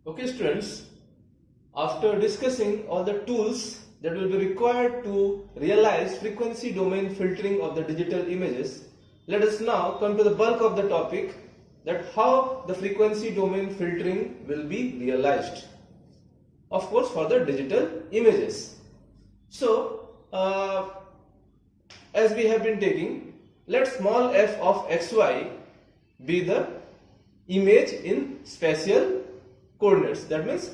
Okay students, after discussing all the tools that will be required to realize frequency domain filtering of the digital images, let us now come to the bulk of the topic, that how the frequency domain filtering will be realized. Of course, for the digital images. So, as we have been taking, let small f of xy be the image in spatial coordinates. That means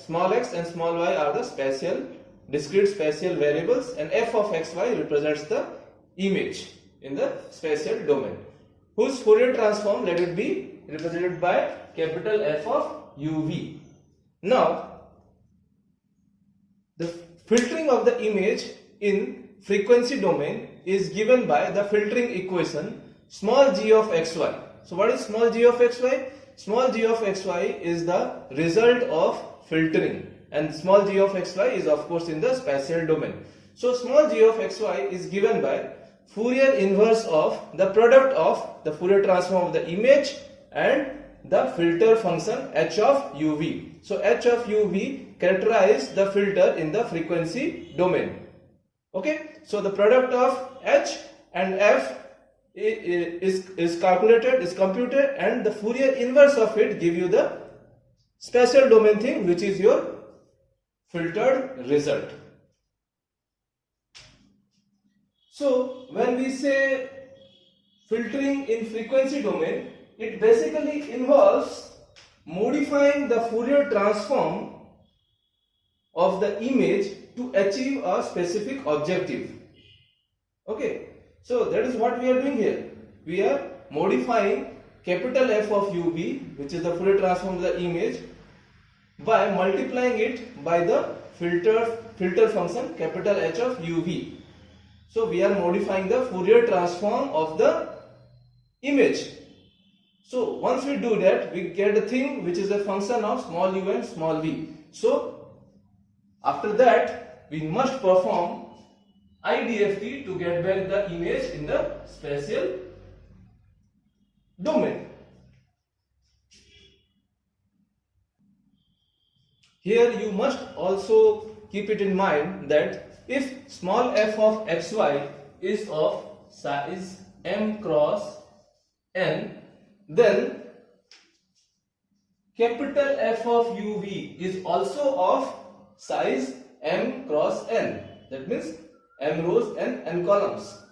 small x and small y are the discrete spatial variables, and f of xy represents the image in the spatial domain, whose Fourier transform, let it be represented by capital F of uv. Now, the filtering of the image in frequency domain is given by the filtering equation small g of xy. So what is small g of xy? Small g of xy is the result of filtering, and small g of xy is of course in the spatial domain. So small g of xy is given by Fourier inverse of the product of the Fourier transform of the image and the filter function h of uv. So h of uv characterize the filter in the frequency domain. Okay, so the product of h and f is calculated, is computed, and the Fourier inverse of it give you the spatial domain thing, which is your filtered result. So when we say filtering in frequency domain, it basically involves modifying the Fourier transform of the image to achieve a specific objective. Okay, so that is what we are doing here. We are modifying capital F of uv, which is the Fourier transform of the image, by multiplying it by the filter function capital H of uv. So we are modifying the Fourier transform of the image. So once we do that, we get a thing which is a function of small u and small v. So after that, we must perform IDFT to get back the image in the spatial domain. Here you must also keep it in mind that if small f of xy is of size m cross n, then capital F of uv is also of size m cross n. That means m rows and n columns.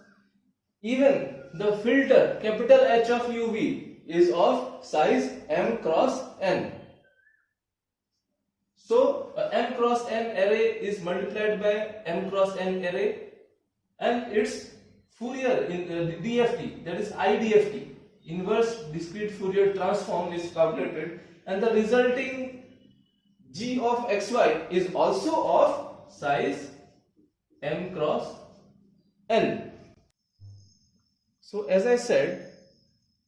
Even the filter capital H of uv is of size m cross n. So m cross n array is multiplied by m cross n array, and its Fourier in DFT, that is IDFT, inverse discrete Fourier transform, is calculated, and the resulting g of xy is also of size m cross n. So as I said,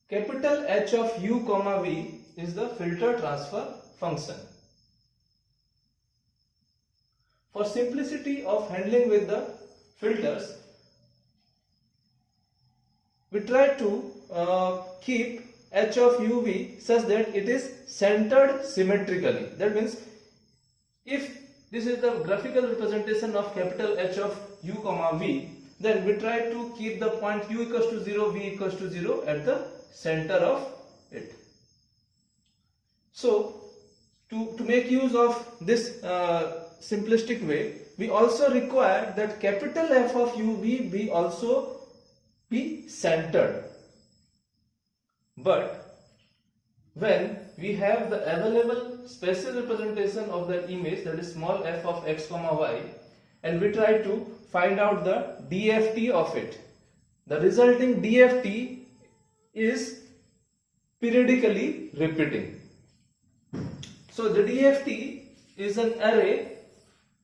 capital H of u comma v is the filter transfer function. For simplicity of handling with the filters, we try to keep h of uv such that it is centered symmetrically. That means if this is the graphical representation of capital H of u comma v, then we try to keep the point u equals to 0, v equals to 0 at the center of it. So to make use of this simplistic way, we also require that capital F of uv be also be centered. But when we have the available spatial representation of the image, that is small f of x comma y, and we try to find out the DFT of it, the resulting DFT is periodically repeating. So the DFT is an array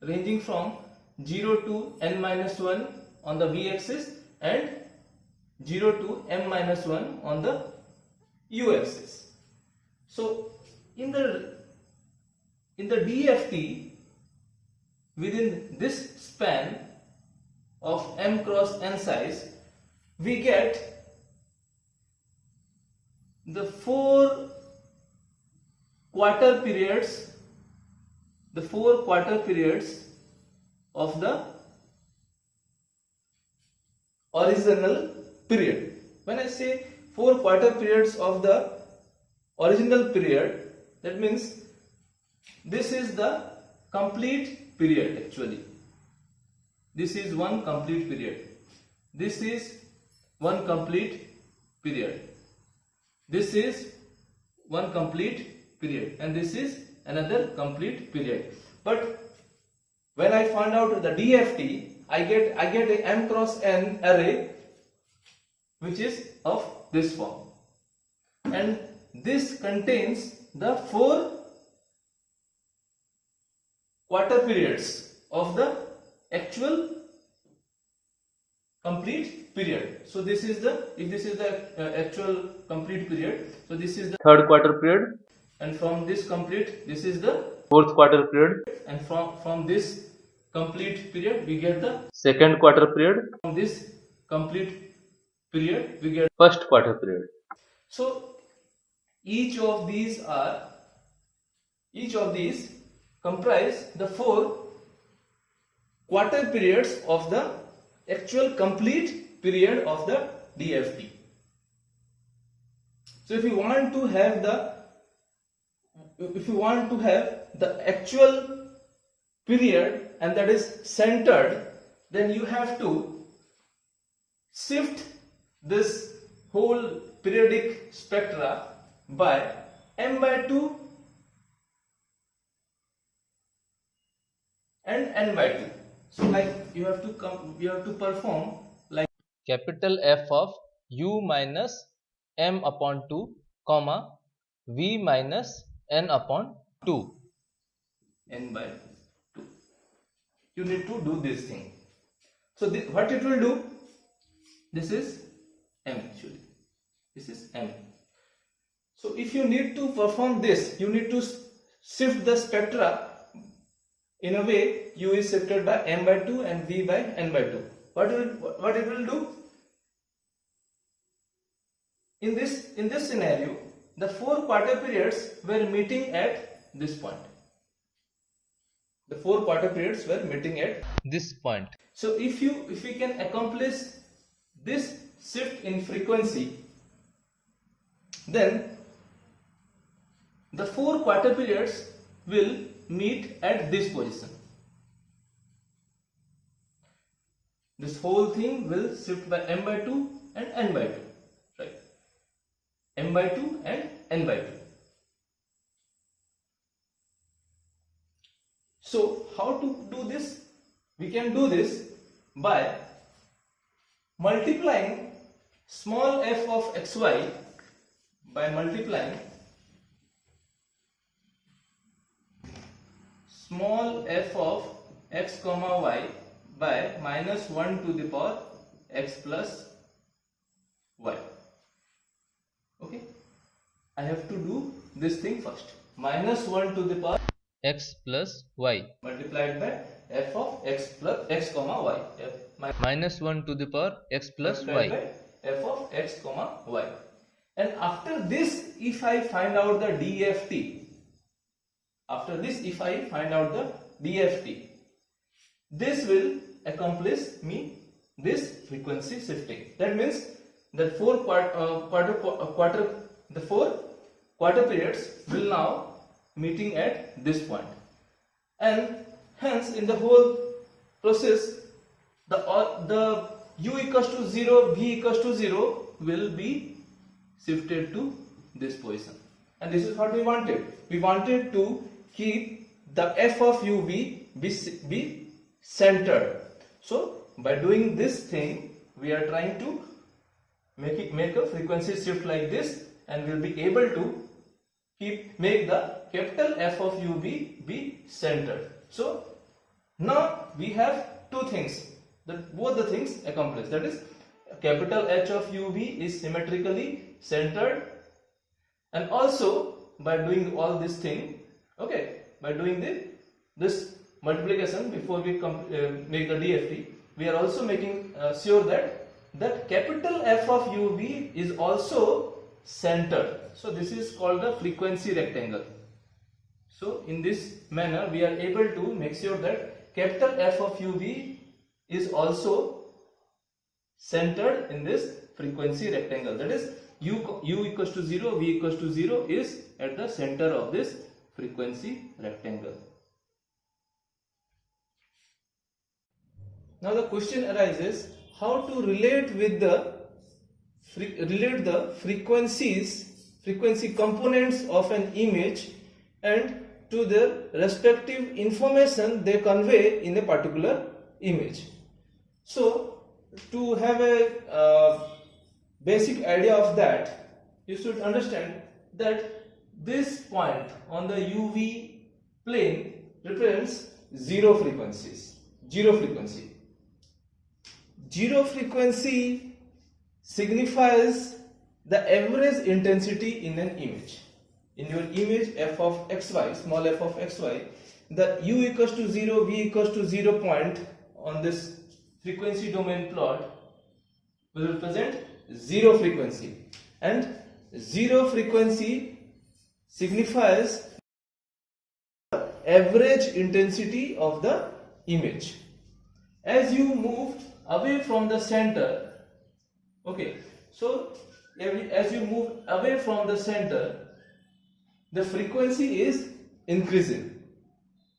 ranging from 0 to n minus 1 on the v-axis and 0 to m minus 1 on the u-axis. So in the DFT, within this span of m cross n size, we get the 4 quarter periods, the 4 quarter periods of the original period. When I say 4 quarter periods of the original period, that means this is the complete period actually. This is one complete period. This is one complete period. This is one complete period, and this is another complete period. But when I find out the DFT, I get a m cross n array which is of this form, and this contains the 4 quarter periods of the actual complete period. So this is the, if this is the actual complete period, so this is the third quarter period, and from this complete, this is the fourth quarter period, and from this complete period we get the second quarter period, from this complete period we get first quarter period. So each of these comprise the 4 quarter periods of the actual complete period of the DFT. So if you want to have the actual period, and that is centered, then you have to shift this whole periodic spectra by m by 2 and n by 2. So like you have to perform like capital F of u minus m upon 2, comma v minus n upon 2, n by 2. You need to do this thing. So what it will do, this is m actually, this is m. So if you need to perform this, you need to shift the spectra in a way u is shifted by m by 2 and v by n by 2. What it will do? In this scenario, the 4 quarter periods were meeting at this point. The 4 quarter periods were meeting at this point. So if we can accomplish this shift in frequency, then the 4 quarter periods will meet at this position. This whole thing will shift by m by 2 and n by 2, right? M by 2 and n by 2. So how to do this? We can do this by multiplying small f of xy by multiplying small f of x comma y by minus 1 to the power x plus y. Okay, I have to do this thing first. Minus 1 to the power x plus y multiplied by f of x plus x comma y. Minus 1 to the power x plus y by f of x comma y. And after this, if I find out the DFT, this will accomplish me this frequency shifting. That means that 4 quarter periods will now meeting at this point, and hence in the whole process the u equals to 0, v equals to 0 will be shifted to this position. And this is what we wanted. We wanted to keep the f of u be centered. So by doing this thing, we are trying to make a frequency shift like this, and we'll be able to make the capital F of u be centered. So now we have two things, both the things accomplished. That is, capital H of u is symmetrically centered, and also by doing all this thing, okay, by doing this multiplication before we make the DFT, we are also making sure that capital F of u is also centered. So this is called the frequency rectangle. So in this manner we are able to make sure that capital F of uv is also centered in this frequency rectangle. That is u equals to 0, v equals to 0 is at the center of this frequency rectangle. Now the question arises how to relate the frequency components of an image and to the respective information they convey in a particular image. So to have a basic idea of that, you should understand that this point on the UV plane represents zero frequency. Zero frequency signifies the average intensity in an image. In your image f of xy, small f of xy, the u equals to 0, v equals to 0 point on this frequency domain plot will represent zero frequency, and zero frequency signifies the average intensity of the image. As you move away from the center, okay, so as you move away from the center, the frequency is increasing.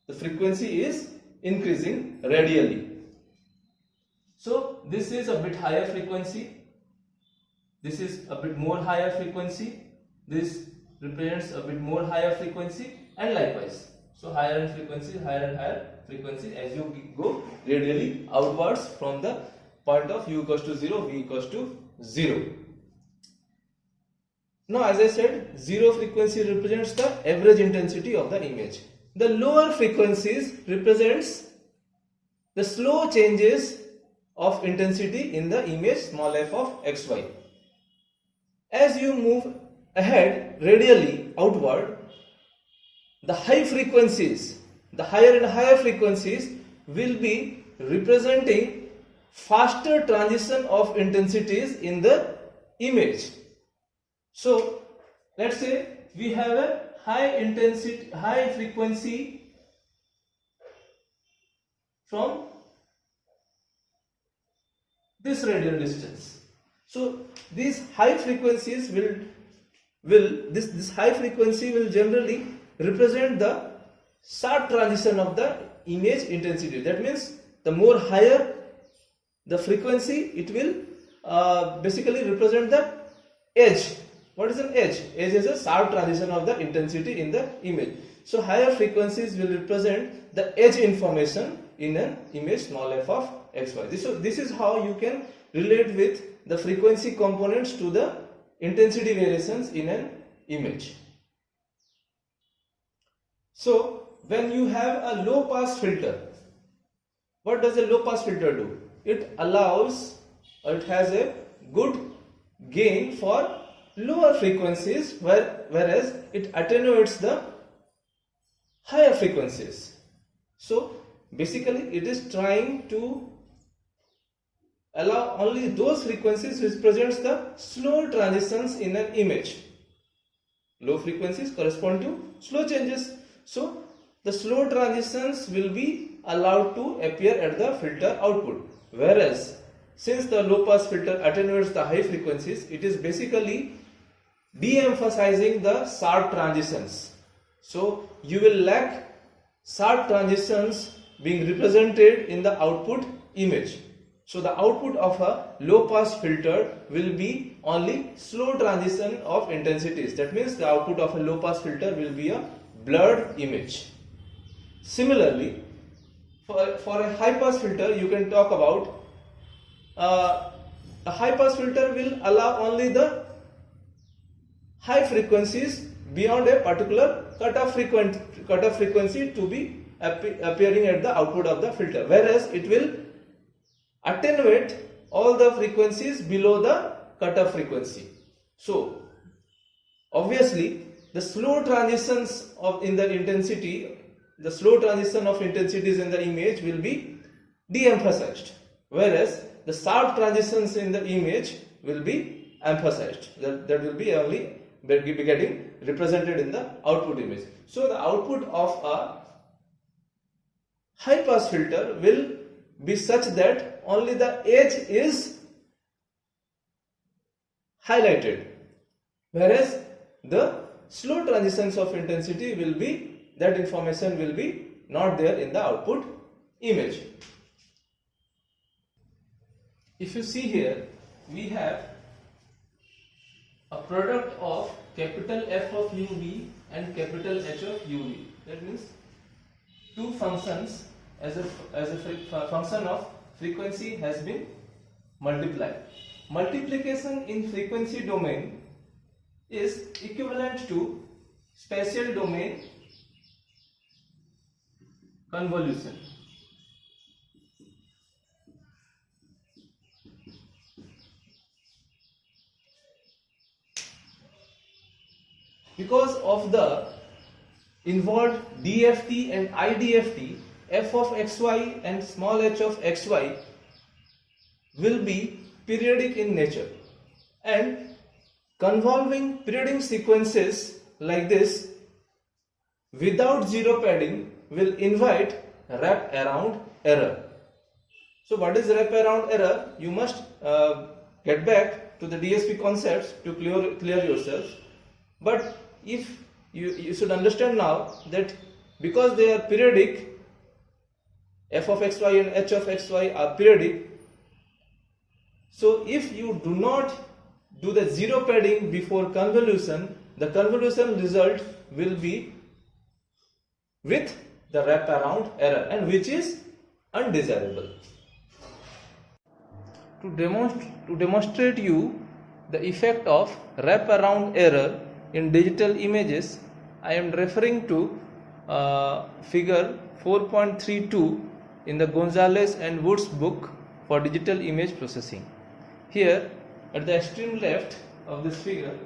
The frequency is increasing radially. So this is a bit higher frequency, this is a bit more higher frequency, this represents a bit more higher frequency, and likewise. So higher and higher frequency as you go radially outwards from the point of u equals to 0, v equals to 0. Now as I said, zero frequency represents the average intensity of the image. The lower frequencies represents the slow changes of intensity in the image small f of xy. As you move ahead radially outward, the high frequencies, the higher and higher frequencies will be representing faster transition of intensities in the image. So let's say we have a high frequency from this radial distance. So these high frequencies this high frequency will generally represent the sharp transition of the image intensity. That means the more higher the frequency, it will basically represent the edge. What is an edge? Edge is a sharp transition of the intensity in the image. So higher frequencies will represent the edge information in an image small f of xy. This is how you can relate with the frequency components to the intensity variations in an image. So when you have a low pass filter, what does a low pass filter do? It allows, or it has a good gain for lower frequencies, whereas it attenuates the higher frequencies. So basically it is trying to allow only those frequencies which presents the slow transitions in an image. Low frequencies correspond to slow changes. So the slow transitions will be allowed to appear at the filter output. Whereas since the low pass filter attenuates the high frequencies, it is basically de-emphasizing the sharp transitions. So you will lack sharp transitions being represented in the output image. So the output of a low pass filter will be only slow transition of intensities. That means the output of a low pass filter will be a blurred image. Similarly, for a high pass filter, you can talk about a high pass filter will allow only the high frequencies beyond a particular cutoff frequency to be appearing at the output of the filter, whereas it will attenuate all the frequencies below the cutoff frequency. So obviously the slow transitions in the intensity, the slow transition of intensities in the image will be de-emphasized, whereas the sharp transitions in the image will be emphasized. That will be only getting represented in the output image. So the output of a high pass filter will be such that only the edge is highlighted, whereas the slow transitions of intensity will be, that information will be not there in the output image. If you see here, we have a product of capital F of uv and capital H of uv. That means two functions as a function of frequency has been multiplied. Multiplication in frequency domain is equivalent to spatial domain convolution. Because of the involved DFT and IDFT, f of xy and small h of xy will be periodic in nature, and convolving periodic sequences like this without zero padding will invite wrap around error. So what is wrap around error? You must get back to the DSP concepts to clear yourself. But if you should understand now that because they are periodic, f of xy and h of xy are periodic, so if you do not do the zero padding before convolution, the convolution result will be with the wraparound error, and which is undesirable. To demonstrate you the effect of wraparound error in digital images, I am referring to figure 4.32 in the Gonzalez and Woods book for digital image processing. Here at the extreme left of this figure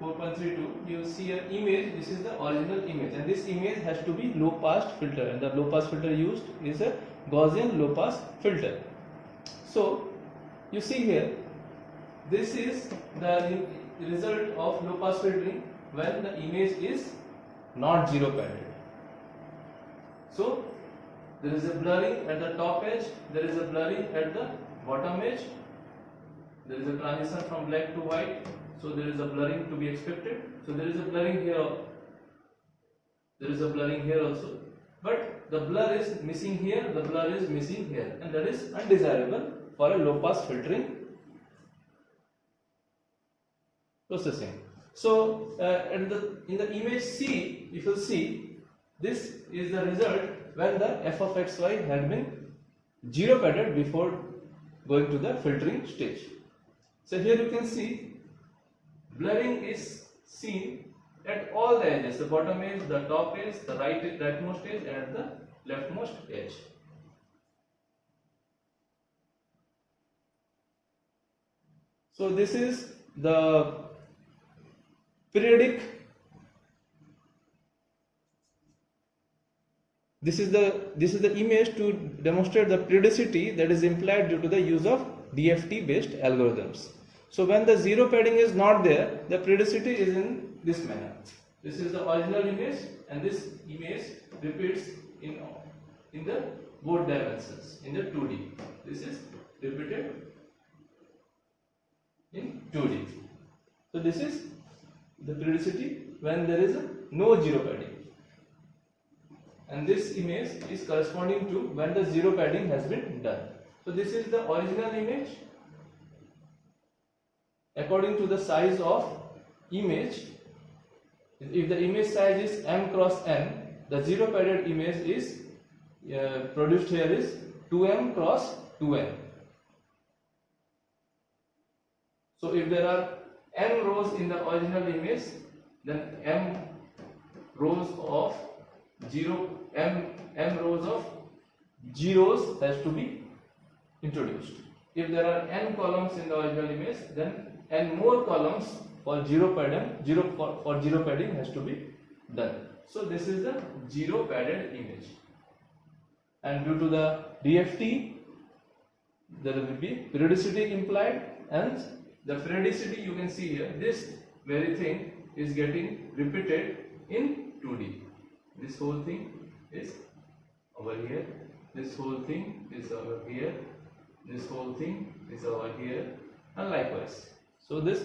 4.32, you see an image. This is the original image, and this image has to be low pass filter, and the low pass filter used is a Gaussian low pass filter. So you see here, this is the result of low pass filtering when the image is not zero padded. So there is a blurring at the top edge, there is a blurring at the bottom edge, there is a transition from black to white, so there is a blurring to be expected. So there is a blurring here, there is a blurring here also, but the blur is missing here, the blur is missing here, and that is undesirable for a low pass filtering processing. So in the image C, if you see, this is the result when the f of xy had been zero padded before going to the filtering stage. So here you can see blurring is seen at all the edges, the bottom edge, the top edge, the rightmost edge, and the leftmost edge. So this is the periodic, this is the image to demonstrate the periodicity that is implied due to the use of DFT based algorithms. So when the zero padding is not there, the periodicity is in this manner. This is the original image, and this image repeats in the both dimensions in the 2D. This is repeated in 2D. So this is the periodicity when there is no zero padding, and this image is corresponding to when the zero padding has been done. So this is the original image. According to the size of image, if the image size is m cross n, the zero padded image is produced here is 2m cross 2n. So if there are m rows in the original image, then m rows of zeros has to be introduced. If there are n columns in the original image, then n more columns for zero padding has to be done. So this is the zero padded image, and due to the DFT there will be periodicity implied, and the periodicity you can see here, this very thing is getting repeated in 2D. This whole thing is over here, this whole thing is over here, this whole thing is over here, and likewise. So this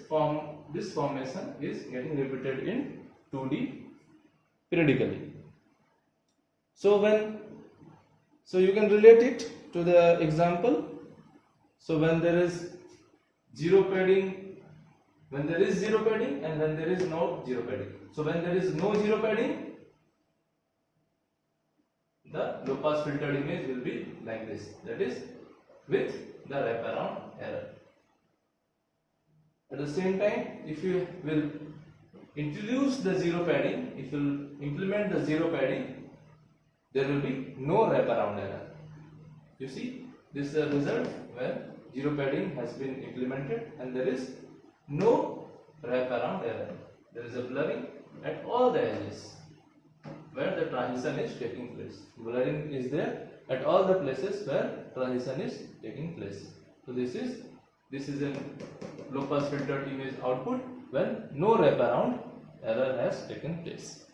formation is getting repeated in 2D periodically. So you can relate it to the example. So when there is zero padding, when there is zero padding, and when there is no zero padding. So when there is no zero padding, the low pass filtered image will be like this, that is with the wraparound error. At the same time, if you will introduce the zero padding, if you will implement the zero padding, there will be no wraparound error. You see, this is the result when zero padding has been implemented and there is no wraparound error. There is a blurring at all the edges where the transition is taking place. Blurring is there at all the places where transition is taking place. So this is a low pass filtered image output when no wraparound error has taken place.